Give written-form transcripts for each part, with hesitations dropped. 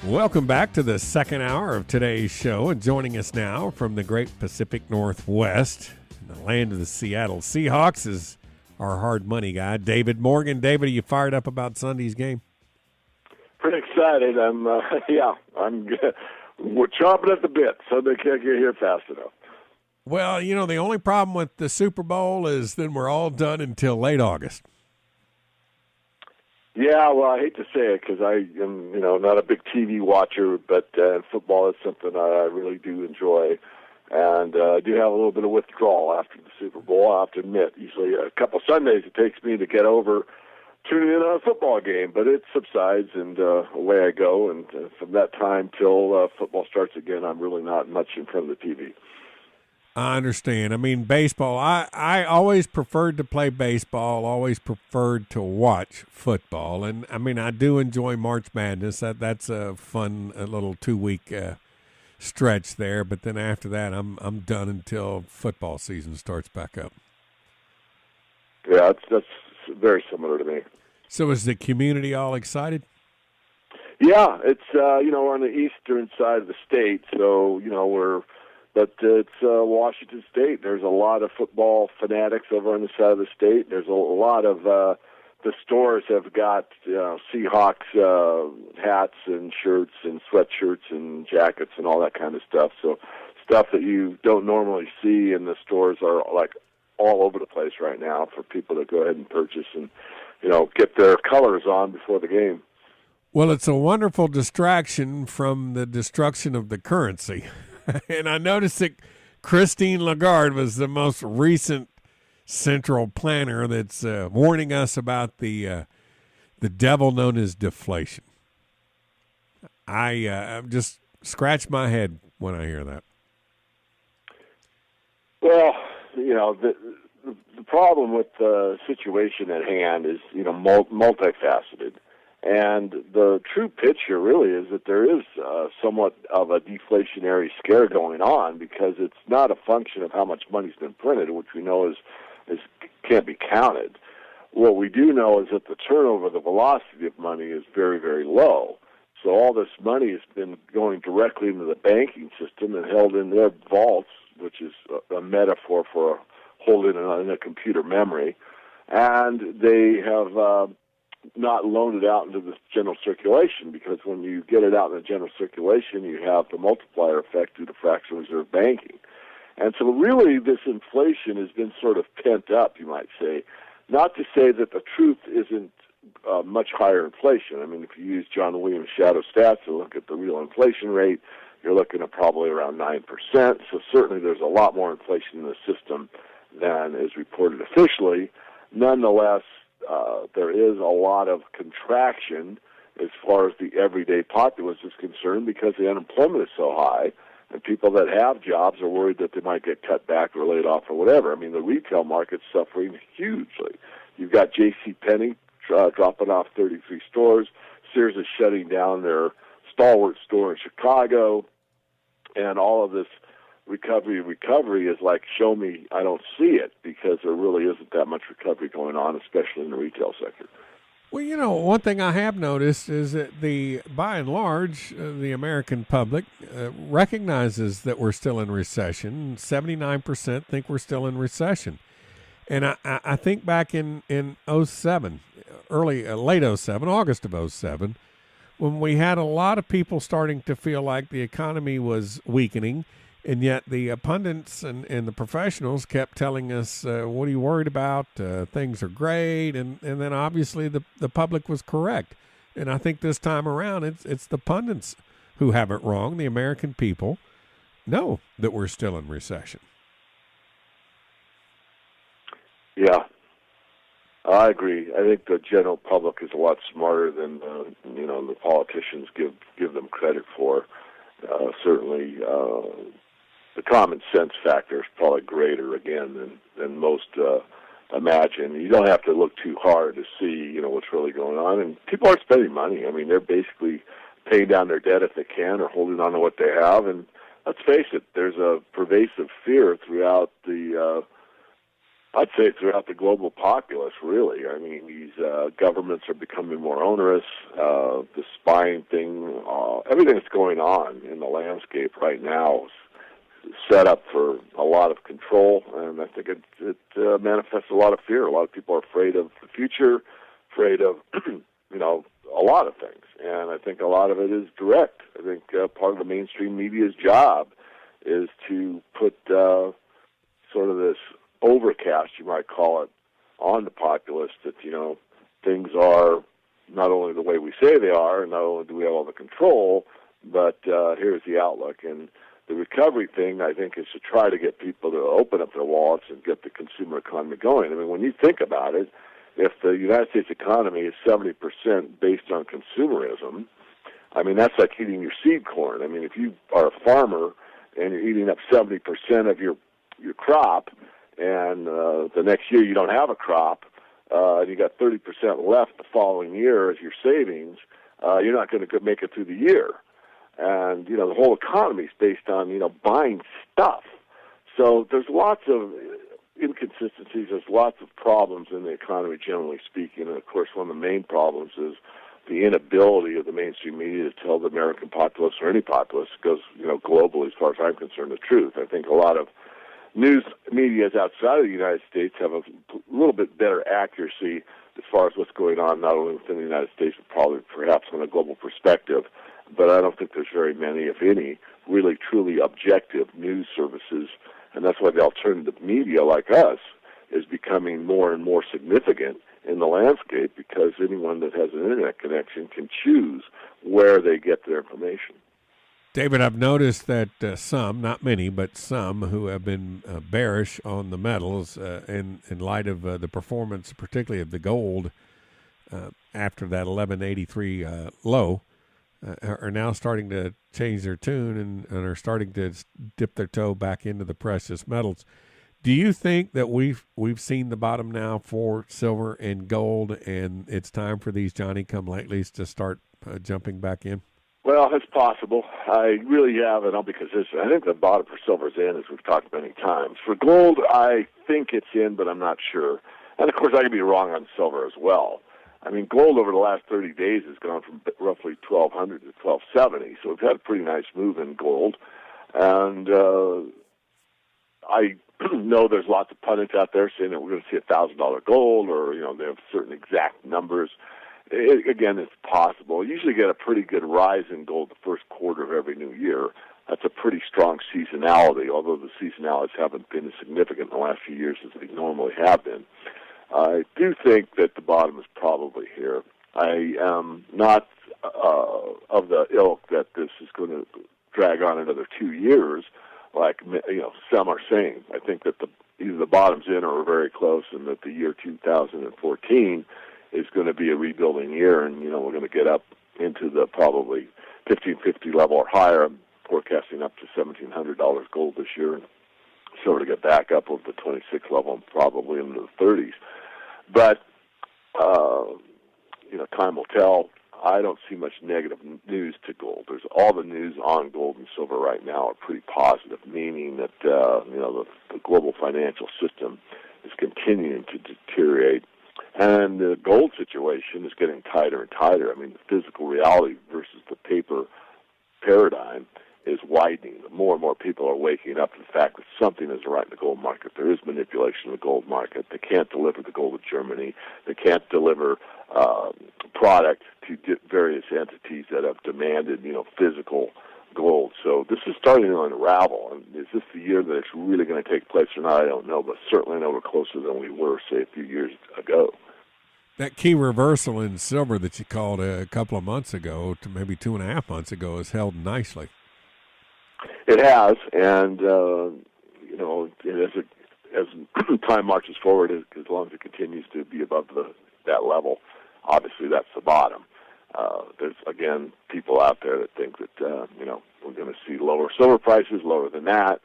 Welcome back to the second hour of today's show, and joining us now from the great Pacific Northwest, the land of the Seattle Seahawks, is our hard money guy, David Morgan. David, are you fired up about Sunday's game? Pretty excited. We're chomping at the bit, so they can't get here fast enough. Well, you know, the only problem with the Super Bowl is then we're all done until late August. Yeah, well, I hate to say it because I am, not a big TV watcher, but football is something I really do enjoy. And I do have a little bit of withdrawal after the Super Bowl, I have to admit. Usually a couple Sundays it takes me to get over tuning in on a football game, but it subsides and away I go. And from that time till football starts again, I'm really not much in front of the TV. I understand. I mean, baseball, I always preferred to play baseball, always preferred to watch football. And, I mean, I do enjoy March Madness. That's a fun little 2-week stretch there. But then after that, I'm done until football season starts back up. Yeah, that's very similar to me. So is the community all excited? Yeah, it's, we're on the eastern side of the state, so, But it's Washington State. There's a lot of football fanatics over on the side of the state. There's a lot of the stores have got Seahawks hats and shirts and sweatshirts and jackets and all that kind of stuff. So stuff that you don't normally see in the stores are like all over the place right now for people to go ahead and purchase and get their colors on before the game. Well, it's a wonderful distraction from the destruction of the currency. And I noticed that Christine Lagarde was the most recent central planner that's warning us about the devil known as deflation. I just scratch my head when I hear that. Well, the problem with the situation at hand is, multifaceted. And the true picture really is that there is somewhat of a deflationary scare going on because it's not a function of how much money's been printed, which we know is can't be counted. What we do know is that the turnover, the velocity of money is very, very low. So all this money has been going directly into the banking system and held in their vaults, which is a metaphor for holding it in a computer memory. And they have not loaned it out into the general circulation, because when you get it out in the general circulation, you have the multiplier effect due to fractional reserve banking. And so really this inflation has been sort of pent up, you might say. Not to say that the truth isn't much higher inflation. I mean, if you use John Williams' shadow stats and look at the real inflation rate, you're looking at probably around 9%. So certainly there's a lot more inflation in the system than is reported officially. Nonetheless, there is a lot of contraction as far as the everyday populace is concerned because the unemployment is so high, and people that have jobs are worried that they might get cut back or laid off or whatever. I mean, the retail market's suffering hugely. You've got J.C. dropping off 33 stores. Sears is shutting down their stalwart store in Chicago, and all of this recovery is like, show me, I don't see it, because there really isn't that much recovery going on, especially in the retail sector. Well, one thing I have noticed is that by and large, the American public recognizes that we're still in recession. 79% think we're still in recession. And I think back in 07, late 07, August of 07, when we had a lot of people starting to feel like the economy was weakening, and yet the pundits and the professionals kept telling us, what are you worried about? Things are great. And then obviously the public was correct. And I think this time around, it's the pundits who have it wrong. The American people know that we're still in recession. Yeah, I agree. I think the general public is a lot smarter than, the politicians give them credit for. Certainly, the common sense factor is probably greater, again, than most imagine. You don't have to look too hard to see, what's really going on. And people aren't spending money. I mean, they're basically paying down their debt if they can or holding on to what they have. And let's face it, there's a pervasive fear throughout the I'd say throughout the global populace, really. I mean, these governments are becoming more onerous. The spying thing, everything that's going on in the landscape right now is set up for a lot of control, and I think it manifests a lot of fear. A lot of people are afraid of the future, afraid of, a lot of things. And I think a lot of it is direct. I think part of the mainstream media's job is to put sort of this overcast, you might call it, on the populace that, things are not only the way we say they are, and not only do we have all the control, but here's the outlook. And the recovery thing, I think, is to try to get people to open up their wallets and get the consumer economy going. I mean, when you think about it, if the United States economy is 70% based on consumerism, I mean, that's like eating your seed corn. I mean, if you are a farmer and you're eating up 70% of your crop, and the next year you don't have a crop, and you got 30% left the following year as your savings, you're not going to make it through the year. And, the whole economy is based on, buying stuff. So there's lots of inconsistencies, there's lots of problems in the economy, generally speaking. And, of course, one of the main problems is the inability of the mainstream media to tell the American populace, or any populace, goes, globally, as far as I'm concerned, the truth. I think a lot of news medias outside of the United States have a little bit better accuracy as far as what's going on, not only within the United States, but probably perhaps on a global perspective. But I don't think there's very many, if any, really truly objective news services. And that's why the alternative media like us is becoming more and more significant in the landscape, because anyone that has an internet connection can choose where they get their information. David, I've noticed that some, not many, but some who have been bearish on the metals in light of the performance, particularly of the gold after that 1183 low, are now starting to change their tune and are starting to dip their toe back into the precious metals. Do you think that we've seen the bottom now for silver and gold, and it's time for these Johnny-come-latelys to start jumping back in? Well, it's possible. I really have, and I'll be consistent. I think the bottom for silver is in, as we've talked many times. For gold, I think it's in, but I'm not sure. And, of course, I could be wrong on silver as well. I mean, gold over the last 30 days has gone from roughly 1,200 to 1,270, so we've had a pretty nice move in gold. And I know there's lots of pundits out there saying that we're going to see $1,000 gold, or, they have certain exact numbers. Again, it's possible. You usually get a pretty good rise in gold the first quarter of every new year. That's a pretty strong seasonality, although the seasonalities haven't been as significant in the last few years as they normally have been. I do think that the bottom is probably here. I am not of the ilk that this is going to drag on another 2 years, like some are saying. I think that either the bottom's in or we're very close, and that the year 2014 is going to be a rebuilding year, and we're going to get up into the probably 1550 level or higher. I'm forecasting up to $1,700 gold this year, and silver to get back up over the 26 level and probably into the 30s. But time will tell. I don't see much negative news to gold. There's all the news on gold and silver right now are pretty positive, meaning that the global financial system is continuing to deteriorate. And the gold situation is getting tighter and tighter. I mean, the physical reality versus the paper paradigm is widening. More and more people are waking up to the fact that something isn't right in the gold market. There is manipulation in the gold market. They can't deliver the gold to Germany. They can't deliver product to various entities that have demanded, physical gold. So this is starting to unravel. And is this the year that it's really going to take place or not? I don't know, but certainly I know we're closer than we were, say, a few years ago. That key reversal in silver that you called a couple of months ago, to maybe 2.5 months ago, is held nicely. It has, and as time marches forward, as long as it continues to be above that level, obviously that's the bottom. There's, again, people out there that think that, we're going to see lower silver prices, lower than that,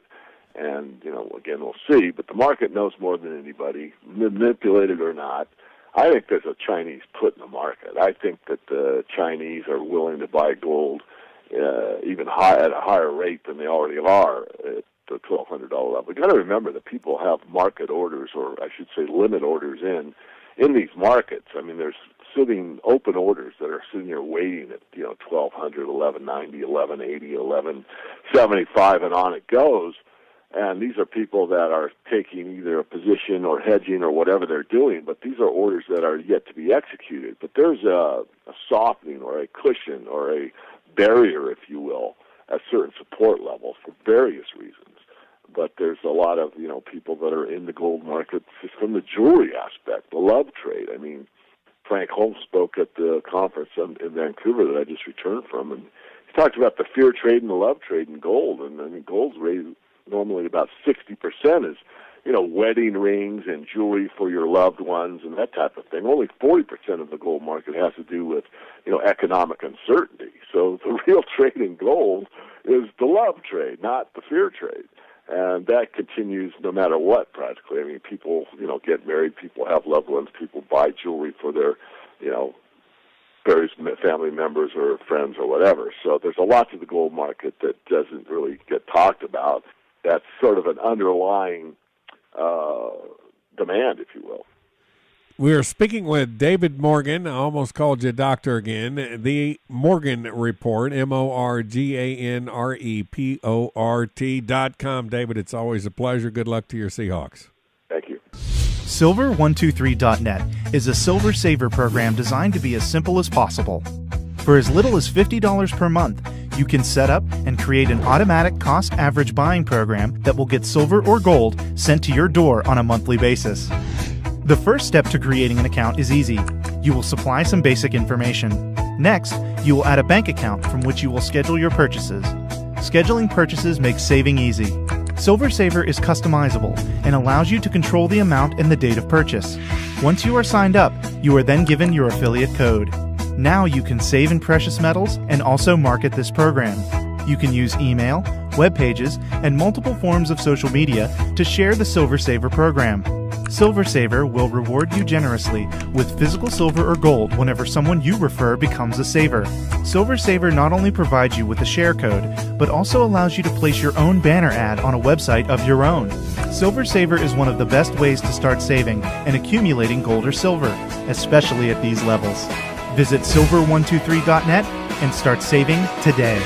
and, again, we'll see. But the market knows more than anybody, manipulated or not. I think there's a Chinese put in the market. I think that the Chinese are willing to buy gold even at a higher rate than they already are, the $1,200 level. You got to remember that people have market orders, or I should say limit orders in these markets. I mean, there's sitting open orders that are sitting here waiting at, you know, 1,200, 1,190, 1,180, 1,175, and on it goes. And these are people that are taking either a position or hedging or whatever they're doing, but these are orders that are yet to be executed. But there's a softening or a cushion or a barrier, if you will, at certain support levels for various reasons. But there's a lot of, you know, people that are in the gold market just from the jewelry aspect, the love trade. I mean, Frank Holmes spoke at the conference in Vancouver that I just returned from, and he talked about the fear trade and the love trade in gold. And I mean, gold's raised normally about 60% is, you know, wedding rings and jewelry for your loved ones and that type of thing. Only 40% of the gold market has to do with, you know, economic uncertainty. So the real trade in gold is the love trade, not the fear trade. And that continues no matter what, practically. I mean, people, you know, get married, people have loved ones, people buy jewelry for their, you know, various family members or friends or whatever. So there's a lot to the gold market that doesn't really get talked about. That's sort of an underlying demand, if you will. We are speaking with David Morgan. I almost called you doctor again. The Morgan Report, MorganReport.com. David, it's always a pleasure. Good luck to your Seahawks. Thank you. Silver123.net is a silver saver program designed to be as simple as possible. For as little as $50 per month, you can set up and create an automatic cost average buying program that will get silver or gold sent to your door on a monthly basis. The first step to creating an account is easy. You will supply some basic information. Next, you will add a bank account from which you will schedule your purchases. Scheduling purchases makes saving easy. Silver Saver is customizable and allows you to control the amount and the date of purchase. Once you are signed up, you are then given your affiliate code. Now you can save in precious metals and also market this program. You can use email, web pages, and multiple forms of social media to share the Silver Saver program. Silver Saver will reward you generously with physical silver or gold whenever someone you refer becomes a saver. Silver Saver not only provides you with a share code, but also allows you to place your own banner ad on a website of your own. Silver Saver is one of the best ways to start saving and accumulating gold or silver, especially at these levels. Visit silver123.net and start saving today.